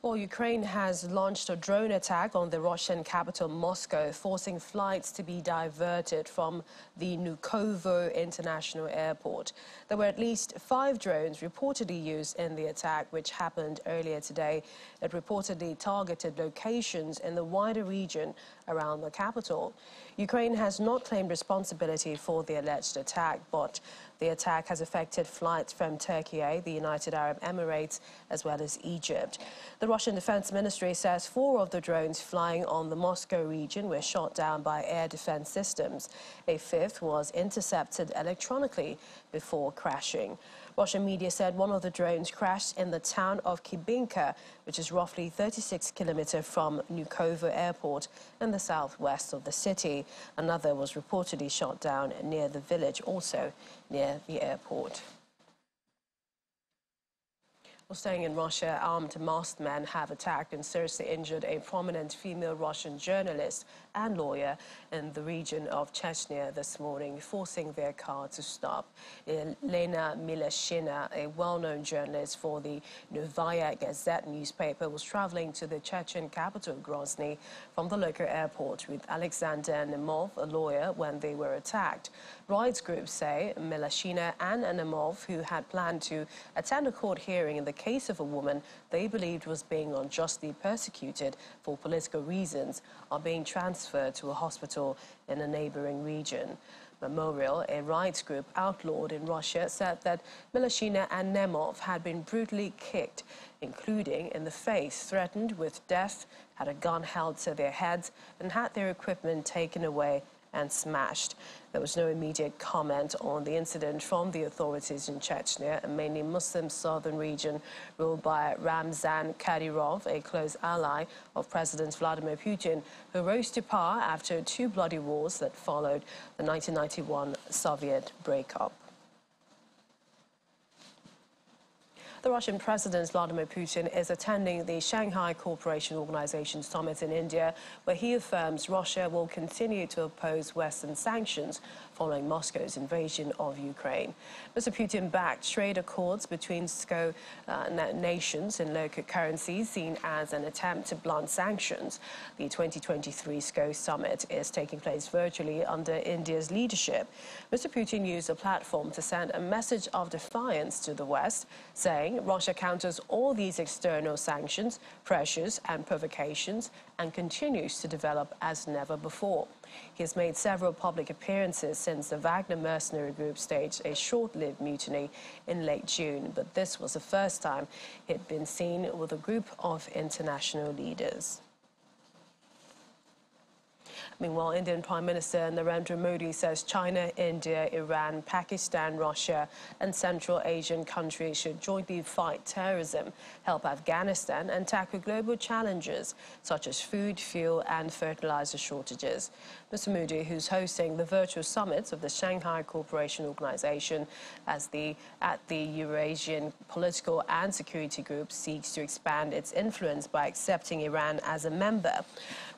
Well, Ukraine has launched a drone attack on the Russian capital, Moscow, forcing flights to be diverted from the Vnukovo International Airport. There were at least 5 drones reportedly used in the attack, which happened earlier today. It reportedly targeted locations in the wider region around the capital. Ukraine has not claimed responsibility for the alleged attack, but the attack has affected flights from Turkey, the United Arab Emirates, as well as Egypt. The Russian Defense Ministry says 4 of the drones flying on the Moscow region were shot down by air defense systems. A 5th was intercepted electronically before crashing. Russian media said one of the drones crashed in the town of Kibinka, which is roughly 36 kilometers from Vnukovo Airport in the southwest of the city. Another was reportedly shot down near the village, also near the airport. Well, staying in Russia, armed masked men have attacked and seriously injured a prominent female Russian journalist and lawyer in the region of Chechnya this morning, forcing their car to stop. Elena Milashina, a well-known journalist for the Novaya Gazette newspaper, was traveling to the Chechen capital, Grozny, from the local airport with Alexander Nemov, a lawyer, when they were attacked. Rights groups say Milashina and Nemov, who had planned to attend a court hearing in the case of a woman they believed was being unjustly persecuted for political reasons, are being transferred to a hospital in a neighboring region. Memorial, a rights group outlawed in Russia, said that Milashina and Nemov had been brutally kicked, including in the face, threatened with death, had a gun held to their heads, and had their equipment taken away and smashed. There was no immediate comment on the incident from the authorities in Chechnya, a mainly Muslim southern region ruled by Ramzan Kadyrov, a close ally of President Vladimir Putin, who rose to power after 2 bloody wars that followed the 1991 Soviet breakup. The Russian President Vladimir Putin is attending the Shanghai Cooperation Organization summit in India, where he affirms Russia will continue to oppose Western sanctions following Moscow's invasion of Ukraine. Mr. Putin backed trade accords between SCO nations in local currencies, seen as an attempt to blunt sanctions. The 2023 SCO summit is taking place virtually under India's leadership. Mr. Putin used a platform to send a message of defiance to the West, saying Russia counters all these external sanctions, pressures and provocations and continues to develop as never before. He has made several public appearances since the Wagner mercenary group staged a short-lived mutiny in late June, but this was the first time he had been seen with a group of international leaders. Meanwhile, Indian Prime Minister Narendra Modi says China, India, Iran, Pakistan, Russia and Central Asian countries should jointly fight terrorism, help Afghanistan and tackle global challenges such as food, fuel and fertilizer shortages. Mr. Modi, who's hosting the virtual summit of the Shanghai Cooperation Organization at the Eurasian Political and Security Group, seeks to expand its influence by accepting Iran as a member.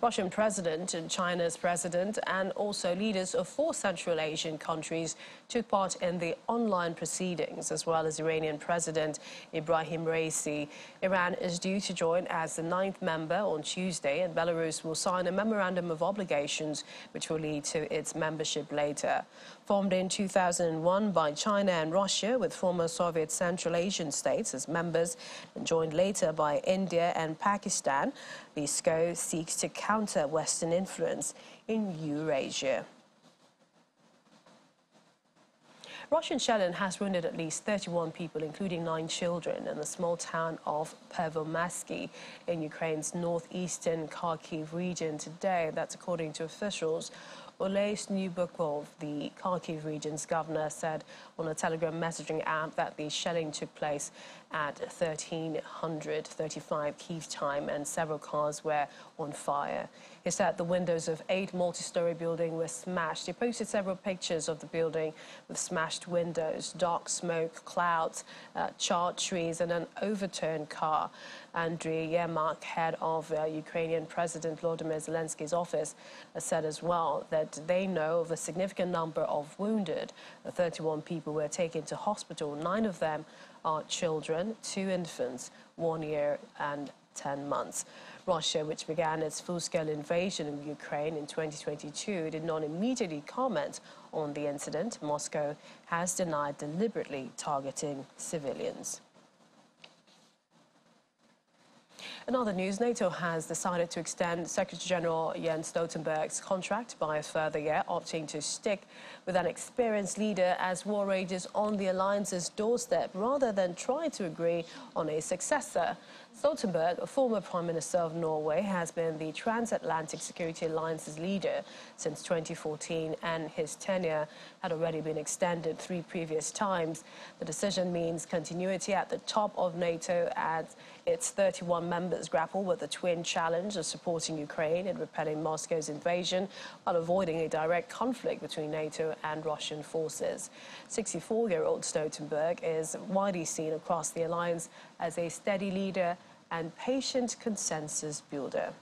Russian President and China's President and also leaders of 4 Central Asian countries took part in the online proceedings, as well as Iranian President Ibrahim Raisi. Iran is due to join as the 9th member on Tuesday, and Belarus will sign a memorandum of obligations which will lead to its membership later. Formed in 2001 by China and Russia, with former Soviet Central Asian states as members, and joined later by India and Pakistan, the SCO seeks to counter Western influence in Eurasia. Russian shelling has wounded at least 31 people, including 9 children, in the small town of Pervomaysky in Ukraine's northeastern Kharkiv region today. That's according to officials. Oleh Snubukov, the Kharkiv region's governor, said on a Telegram messaging app that the shelling took place at 13:35 Kyiv time and several cars were on fire. He said the windows of 8 multi-story buildings were smashed. He posted several pictures of the building with smashed windows, dark smoke, clouds, charred trees and an overturned car. Andriy Yermak, head of Ukrainian President Volodymyr Zelensky's office, said as well that they know of a significant number of wounded. 31 people were taken to hospital. 9 of them are children, 2 infants, 1 year and 10 months. Russia, which began its full-scale invasion of Ukraine in 2022, did not immediately comment on the incident. Moscow has denied deliberately targeting civilians. In other news, NATO has decided to extend Secretary-General Jens Stoltenberg's contract by a further year, opting to stick with an experienced leader as war rages on the alliance's doorstep rather than try to agree on a successor. Stoltenberg, a former Prime Minister of Norway, has been the Transatlantic Security Alliance's leader since 2014, and his tenure had already been extended 3 previous times. The decision means continuity at the top of NATO as its 31 members grapple with the twin challenge of supporting Ukraine and repelling Moscow's invasion while avoiding a direct conflict between NATO and Russian forces. 64-year-old Stoltenberg is widely seen across the alliance as a steady leader and patient consensus builder.